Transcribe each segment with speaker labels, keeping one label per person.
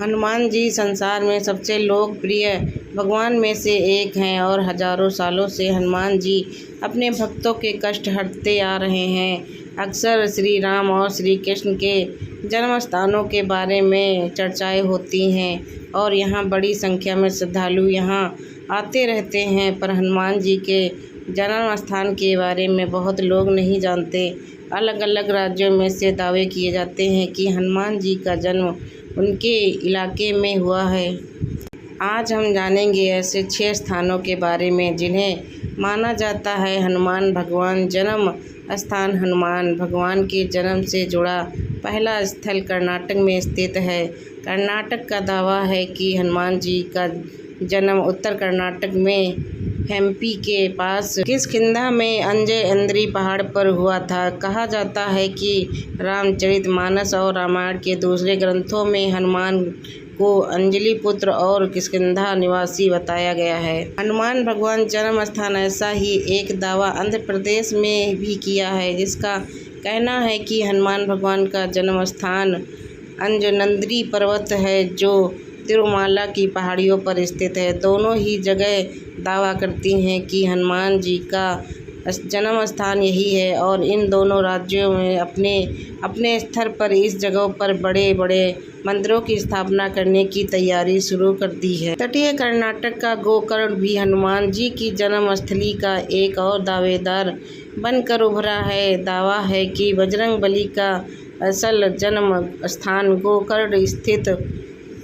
Speaker 1: हनुमान जी संसार में सबसे लोकप्रिय भगवान में से एक हैं और हजारों सालों से हनुमान जी अपने भक्तों के कष्ट हरते आ रहे हैं। अक्सर श्री राम और श्री कृष्ण के जन्म स्थानों के बारे में चर्चाएं होती हैं और यहाँ बड़ी संख्या में श्रद्धालु यहाँ आते रहते हैं, पर हनुमान जी के जन्म स्थान के बारे में बहुत लोग नहीं जानते। अलग अलग राज्यों में से दावे किए जाते हैं कि हनुमान जी का जन्म उनके इलाके में हुआ है। आज हम जानेंगे ऐसे 6 स्थानों के बारे में जिन्हें माना जाता है हनुमान भगवान जन्म स्थान। हनुमान भगवान के जन्म से जुड़ा पहला स्थल कर्नाटक में स्थित है। कर्नाटक का दावा है कि हनुमान जी का जन्म उत्तर कर्नाटक में हम्पी के पास किष्किंधा में अंजनेरी पहाड़ पर हुआ था। कहा जाता है कि रामचरितमानस और रामायण के दूसरे ग्रंथों में हनुमान को अंजलि पुत्र और किष्किंधा निवासी बताया गया है। हनुमान भगवान जन्म स्थान ऐसा ही एक दावा आंध्र प्रदेश में भी किया है, जिसका कहना है कि हनुमान भगवान का जन्म स्थान अंजनेरी पर्वत है जो तिरुमाला की पहाड़ियों पर स्थित है। दोनों ही जगह दावा करती हैं कि हनुमान जी का जन्म स्थान यही है और इन दोनों राज्यों में अपने अपने स्तर पर इस जगह पर बड़े बड़े मंदिरों की स्थापना करने की तैयारी शुरू कर दी है। तटीय कर्नाटक का गोकर्ण भी हनुमान जी की जन्म स्थली का एक और दावेदार बनकर उभरा है। दावा है कि बजरंगबली का असल जन्म स्थान गोकर्ण स्थित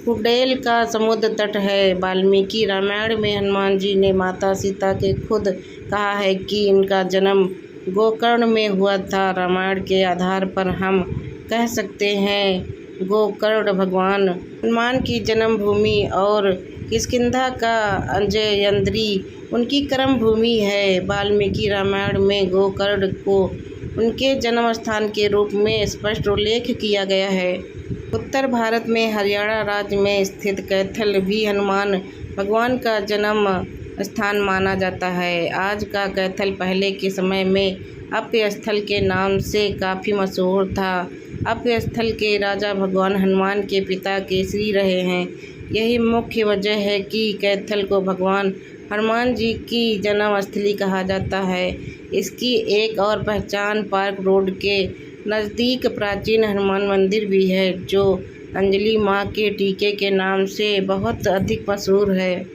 Speaker 1: कुंडेल का समुद्र तट है। वाल्मीकि रामायण में हनुमान जी ने माता सीता के खुद कहा है कि इनका जन्म गोकर्ण में हुआ था। रामायण के आधार पर हम कह सकते हैं गोकर्ण भगवान हनुमान की जन्मभूमि और किष्किंधा का अंजनेरी उनकी कर्म भूमि है। वाल्मीकि रामायण में गोकर्ण को उनके जन्म स्थान के रूप में स्पष्ट उल्लेख किया गया है। उत्तर भारत में हरियाणा राज्य में स्थित कैथल भी हनुमान भगवान का जन्म स्थान माना जाता है। आज का कैथल पहले के समय में अभय स्थल के नाम से काफ़ी मशहूर था। अभय स्थल के राजा भगवान हनुमान के पिता केसरी रहे हैं। यही मुख्य वजह है कि कैथल को भगवान हनुमान जी की जन्मस्थली कहा जाता है। इसकी एक और पहचान पार्क रोड के नज़दीक प्राचीन हनुमान मंदिर भी है, जो अंजलि माँ के टीके के नाम से बहुत अधिक मशहूर है,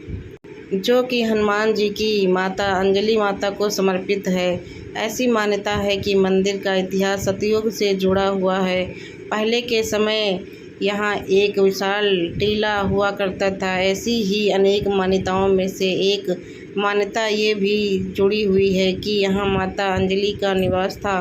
Speaker 1: जो कि हनुमान जी की माता अंजलि माता को समर्पित है। ऐसी मान्यता है कि मंदिर का इतिहास सतयुग से जुड़ा हुआ है। पहले के समय यहाँ एक विशाल टीला हुआ करता था। ऐसी ही अनेक मान्यताओं में से एक मान्यता ये भी जुड़ी हुई है कि यहाँ माता अंजलि का निवास था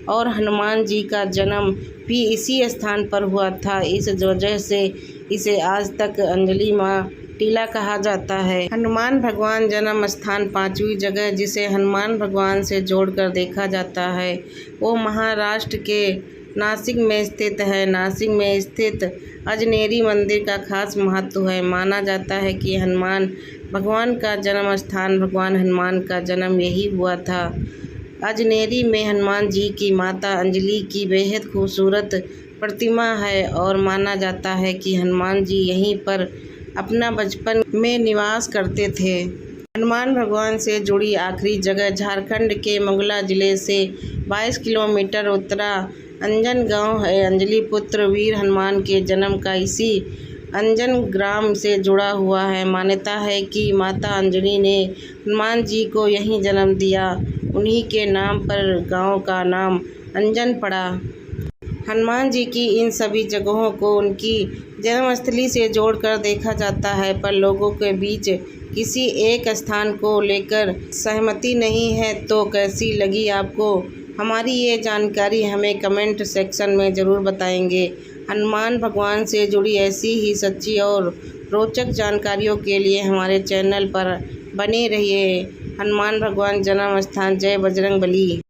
Speaker 1: और हनुमान जी का जन्म भी इसी स्थान पर हुआ था। इस वजह से इसे आज तक अंजलि माँ टीला कहा जाता है। हनुमान भगवान जन्म स्थान 5वीं जगह जिसे हनुमान भगवान से जोड़कर देखा जाता है वो महाराष्ट्र के नासिक में स्थित है। नासिक में स्थित अंजनेरी मंदिर का खास महत्व है। माना जाता है कि हनुमान भगवान का जन्म स्थान भगवान हनुमान का जन्म यही हुआ था। अंजनेरी में हनुमान जी की माता अंजलि की बेहद खूबसूरत प्रतिमा है और माना जाता है कि हनुमान जी यहीं पर अपना बचपन में निवास करते थे। हनुमान भगवान से जुड़ी आखिरी जगह झारखंड के मंगला जिले से 22 किलोमीटर उत्तरा अंजन गांव है। अंजलि पुत्र वीर हनुमान के जन्म का इसी अंजन ग्राम से जुड़ा हुआ है। मान्यता है कि माता अंजलि ने हनुमान जी को यहीं जन्म दिया। उन्हीं के नाम पर गांव का नाम अंजन पड़ा। हनुमान जी की इन सभी जगहों को उनकी जन्मस्थली से जोड़कर देखा जाता है, पर लोगों के बीच किसी एक स्थान को लेकर सहमति नहीं है। तो कैसी लगी आपको हमारी ये जानकारी, हमें कमेंट सेक्शन में ज़रूर बताएंगे। हनुमान भगवान से जुड़ी ऐसी ही सच्ची और रोचक जानकारियों के लिए हमारे चैनल पर बने रहिए। हनुमान भगवान जन्म स्थान। जय बजरंगबली।